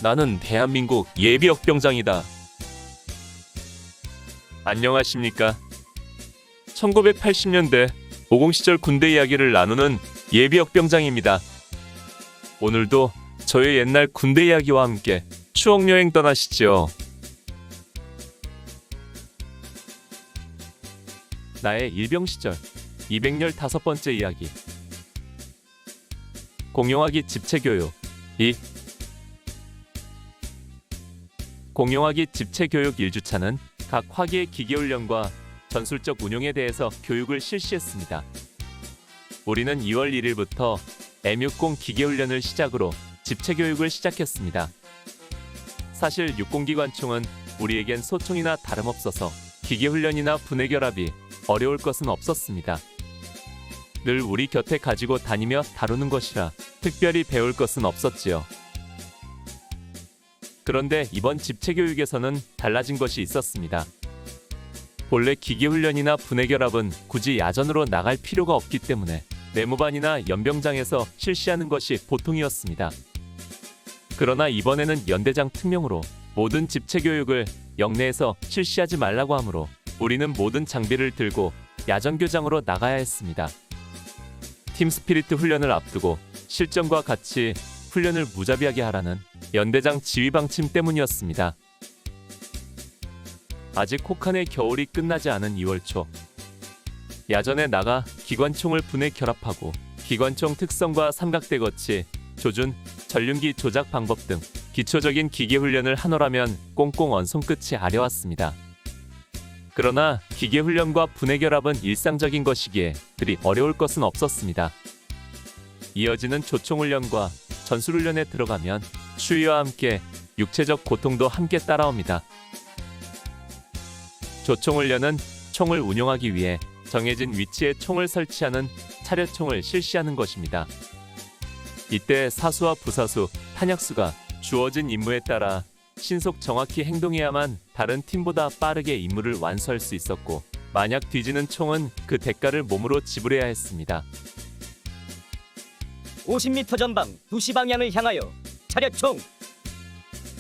나는 대한민국 예비역병장이다. 안녕하십니까? 1980년대 50 시절 군대 이야기를 나누는 예비역병장입니다. 오늘도 저의 옛날 군대 이야기와 함께 추억여행 떠나시죠. 나의 일병 시절 215번째 이야기. 공용화기 집체교육 2. 공용화기 집체교육 1주차는 각 화기의 기계훈련과 전술적 운용에 대해서 교육을 실시했습니다. 우리는 2월 1일부터 M60 기계훈련을 시작으로 집체교육을 시작했습니다. 사실 육공기관총은 우리에겐 소총이나 다름없어서 기계훈련이나 분해결합이 어려울 것은 없었습니다. 늘 우리 곁에 가지고 다니며 다루는 것이라 특별히 배울 것은 없었지요. 그런데 이번 집체교육에서는 달라진 것이 있었습니다. 본래 기계훈련이나 분해결합은 굳이 야전으로 나갈 필요가 없기 때문에 내무반이나 연병장에서 실시하는 것이 보통이었습니다. 그러나 이번에는 연대장 특명으로 모든 집체교육을 영내에서 실시하지 말라고 하므로 우리는 모든 장비를 들고 야전교장으로 나가야 했습니다. 팀스피리트 훈련을 앞두고 실전과 같이 훈련을 무자비하게 하라는 연대장 지휘방침 때문이었습니다. 아직 혹한의 겨울이 끝나지 않은 2월 초, 야전에 나가 기관총을 분해 결합하고 기관총 특성과 삼각대 거치, 조준, 전륜기 조작 방법 등 기초적인 기계훈련을 하노라면 꽁꽁 언 손끝이 아려왔습니다. 그러나 기계훈련과 분해결합은 일상적인 것이기에 그리 어려울 것은 없었습니다. 이어지는 조총훈련과 전술훈련에 들어가면 추위와 함께 육체적 고통도 함께 따라옵니다. 조총훈련은 총을 운용하기 위해 정해진 위치에 총을 설치하는 차렷총을 실시하는 것입니다. 이때 사수와 부사수, 탄약수가 주어진 임무에 따라 신속 정확히 행동해야만 다른 팀보다 빠르게 임무를 완수할 수 있었고, 만약 뒤지는 총은 그 대가를 몸으로 지불해야 했습니다. 50m 전방 2시 방향을 향하여 차렷총!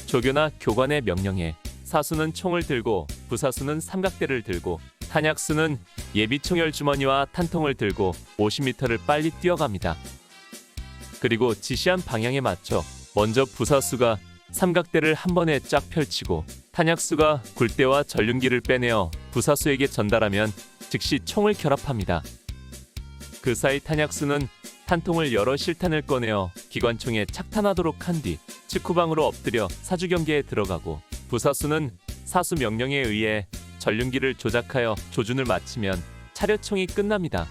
조교나 교관의 명령에 사수는 총을 들고 부사수는 삼각대를 들고 탄약수는 예비총열 주머니와 탄통을 들고 50m를 빨리 뛰어갑니다. 그리고 지시한 방향에 맞춰 먼저 부사수가 삼각대를 한 번에 쫙 펼치고 탄약수가 굴대와 전륜기를 빼내어 부사수에게 전달하면 즉시 총을 결합합니다. 그 사이 탄약수는 탄통을 열어 실탄을 꺼내어 기관총에 착탄하도록 한 뒤 측후방으로 엎드려 사주 경계에 들어가고, 부사수는 사수 명령에 의해 전륜기를 조작하여 조준을 마치면 차렷총이 끝납니다.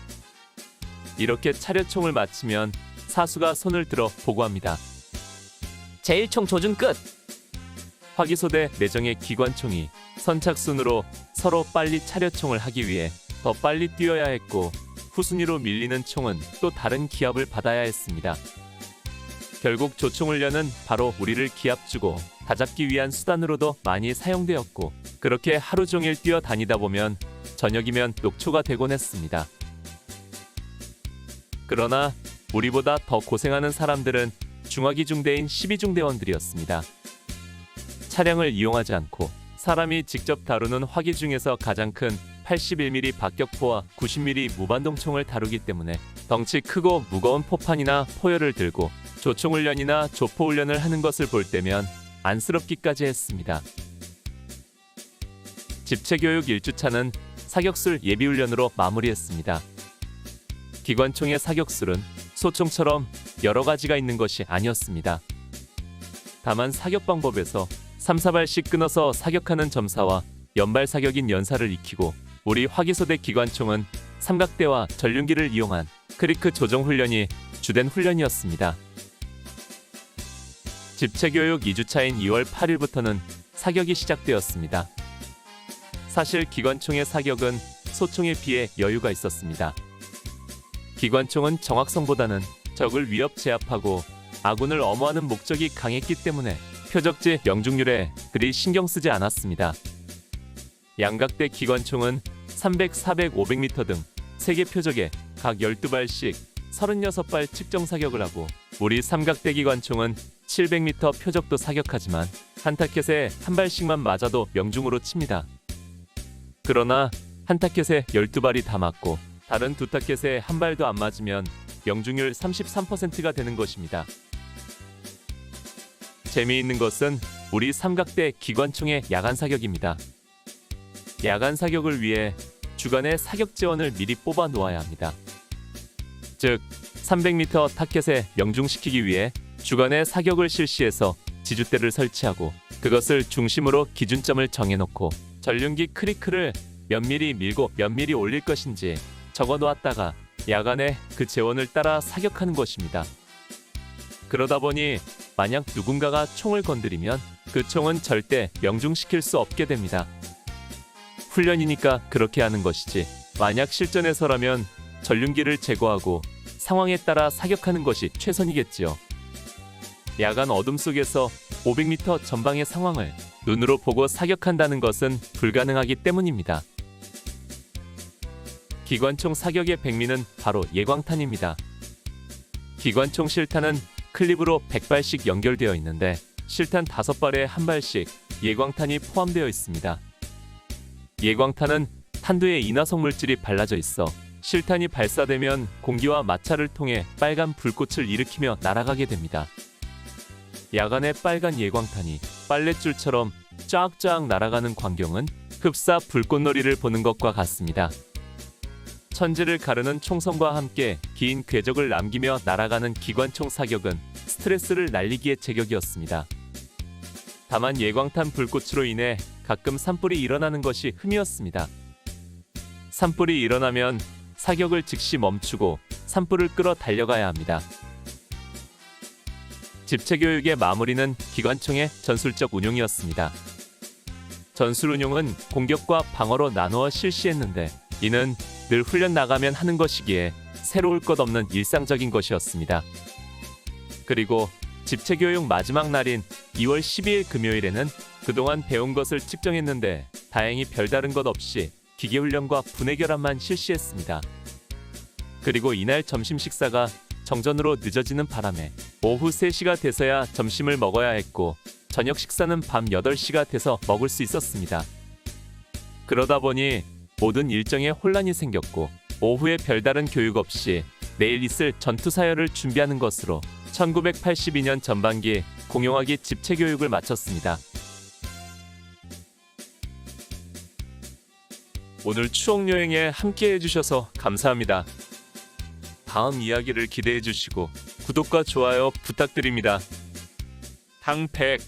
이렇게 차렷총을 마치면 사수가 손을 들어 보고합니다. 제1총 조준 끝! 화기소대 내정의 기관총이 선착순으로 서로 빨리 차렷총을 하기 위해 더 빨리 뛰어야 했고, 후순위로 밀리는 총은 또 다른 기합을 받아야 했습니다. 결국 조총훈련은 바로 우리를 기합주고 다잡기 위한 수단으로도 많이 사용되었고, 그렇게 하루 종일 뛰어다니다 보면 저녁이면 녹초가 되곤 했습니다. 그러나 우리보다 더 고생하는 사람들은 중화기 중대인 12중대원들이었습니다. 차량을 이용하지 않고 사람이 직접 다루는 화기 중에서 가장 큰 81mm 박격포와 90mm 무반동총을 다루기 때문에 덩치 크고 무거운 포판이나 포열을 들고 조총훈련이나 조포훈련을 하는 것을 볼 때면 안쓰럽기까지 했습니다. 집체교육 1주차는 사격술 예비훈련으로 마무리했습니다. 기관총의 사격술은 소총처럼 여러 가지가 있는 것이 아니었습니다. 다만 사격 방법에서 3, 4발씩 끊어서 사격하는 점사와 연발 사격인 연사를 익히고, 우리 화기소대 기관총은 삼각대와 전륜기를 이용한 크리크 조정 훈련이 주된 훈련이었습니다. 집체교육 2주차인 2월 8일부터는 사격이 시작되었습니다. 사실 기관총의 사격은 소총에 비해 여유가 있었습니다. 기관총은 정확성보다는 적을 위협 제압하고 아군을 엄호하는 목적이 강했기 때문에 표적지 명중률에 그리 신경 쓰지 않았습니다. 양각대 기관총은 300, 400, 500m 등 3개 표적에 각 12발씩 36발 측정 사격을 하고, 우리 삼각대 기관총은 700m 표적도 사격하지만 한 타켓에 한 발씩만 맞아도 명중으로 칩니다. 그러나 한 타켓에 12발이 다 맞고 다른 두 타켓에 한 발도 안 맞으면 명중률 33%가 되는 것입니다. 재미있는 것은 우리 삼각대 기관총의 야간 사격입니다. 야간 사격을 위해 주간에 사격 지원을 미리 뽑아 놓아야 합니다. 즉 300m 타켓에 명중시키기 위해 주간에 사격을 실시해서 지주대를 설치하고 그것을 중심으로 기준점을 정해놓고 전륜기 크리크를 몇 미리 밀고 몇 미리 올릴 것인지 적어 놓았다가 야간에 그 재원을 따라 사격하는 것입니다. 그러다 보니 만약 누군가가 총을 건드리면 그 총은 절대 명중시킬 수 없게 됩니다. 훈련이니까 그렇게 하는 것이지 만약 실전에서라면 전륜기를 제거하고 상황에 따라 사격하는 것이 최선이겠지요. 야간 어둠 속에서 500m 전방의 상황을 눈으로 보고 사격한다는 것은 불가능하기 때문입니다. 기관총 사격의 백미는 바로 예광탄입니다. 기관총 실탄은 클립으로 100발씩 연결되어 있는데 실탄 5발에 한 발씩 예광탄이 포함되어 있습니다. 예광탄은 탄두에 인화성 물질이 발라져 있어 실탄이 발사되면 공기와 마찰을 통해 빨간 불꽃을 일으키며 날아가게 됩니다. 야간에 빨간 예광탄이 빨랫줄처럼 쫙쫙 날아가는 광경은 흡사 불꽃놀이를 보는 것과 같습니다. 천지를 가르는 총성과 함께 긴 궤적을 남기며 날아가는 기관총 사격은 스트레스를 날리기에 제격이었습니다. 다만 예광탄 불꽃으로 인해 가끔 산불이 일어나는 것이 흠이었습니다. 산불이 일어나면 사격을 즉시 멈추고 산불을 끌어 달려가야 합니다. 집체교육의 마무리는 기관총의 전술적 운용이었습니다. 전술 운용은 공격과 방어로 나누어 실시했는데 이는 늘 훈련 나가면 하는 것이기에 새로울 것 없는 일상적인 것이었습니다. 그리고 집체교육 마지막 날인 2월 12일 금요일에는 그동안 배운 것을 측정했는데 다행히 별다른 것 없이 기계훈련과 분해결합만 실시했습니다. 그리고 이날 점심 식사가 정전으로 늦어지는 바람에 오후 3시가 돼서야 점심을 먹어야 했고 저녁 식사는 밤 8시가 돼서 먹을 수 있었습니다. 그러다 보니 모든 일정에 혼란이 생겼고 오후에 별다른 교육 없이 내일 있을 전투사열을 준비하는 것으로 1982년 전반기 공용화기 집체교육을 마쳤습니다. 오늘 추억여행에 함께 해주셔서 감사합니다. 다음 이야기를 기대해 주시고 구독과 좋아요 부탁드립니다. 당백